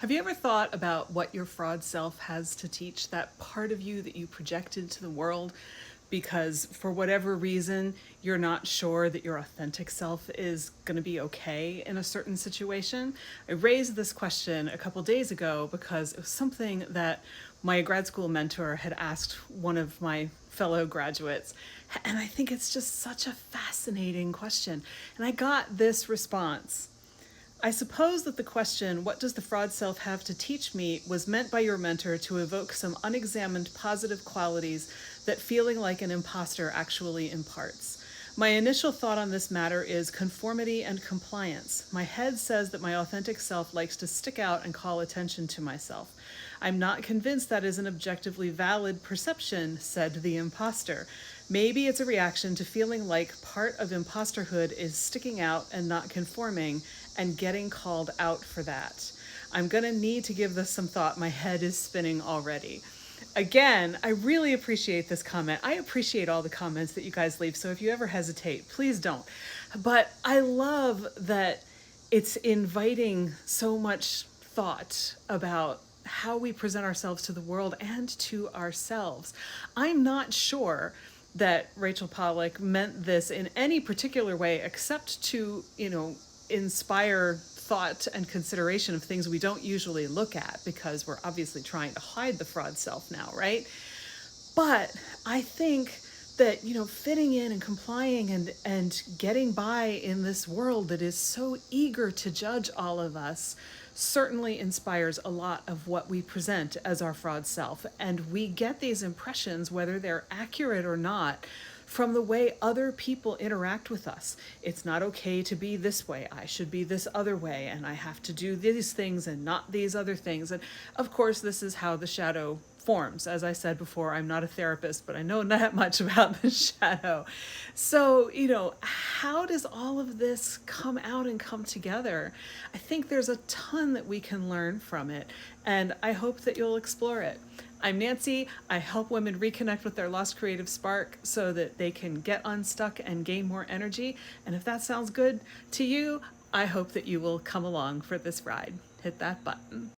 Have you ever thought about what your fraud self has to teach, that part of you that you projected to the world because for whatever reason you're not sure that your authentic self is going to be okay in a certain situation? I raised this question a couple days ago because it was something that my grad school mentor had asked one of my fellow graduates. And I think it's just such a fascinating question. And I got this response. I suppose that the question, what does the fraud self have to teach me, was meant by your mentor to evoke some unexamined positive qualities that feeling like an imposter actually imparts. My initial thought on this matter is conformity and compliance. My head says that my authentic self likes to stick out and call attention to myself. I'm not convinced that is an objectively valid perception, said the imposter. Maybe it's a reaction to feeling like part of imposterhood is sticking out and not conforming and getting called out for that. I'm gonna need to give this some thought. My head is spinning already. Again, I really appreciate this comment. I appreciate all the comments that you guys leave, so if you ever hesitate, please don't. But I love that it's inviting so much thought about how we present ourselves to the world and to ourselves. I'm not sure that Rachel Pollack meant this in any particular way except to, inspire thought and consideration of things we don't usually look at because we're obviously trying to hide the fraud self now, right? But I think that, fitting in and complying and getting by in this world that is so eager to judge all of us certainly inspires a lot of what we present as our fraud self. And we get these impressions, whether they're accurate or not, from the way other people interact with us. It's not okay to be this way. I should be this other way, and I have to do these things and not these other things. And of course, this is how the shadow forms. As I said before, I'm not a therapist, but I know not much about the shadow. So, how does all of this come out and come together? I think there's a ton that we can learn from it, and I hope that you'll explore it. I'm Nancy. I help women reconnect with their lost creative spark so that they can get unstuck and gain more energy. And if that sounds good to you, I hope that you will come along for this ride. Hit that button.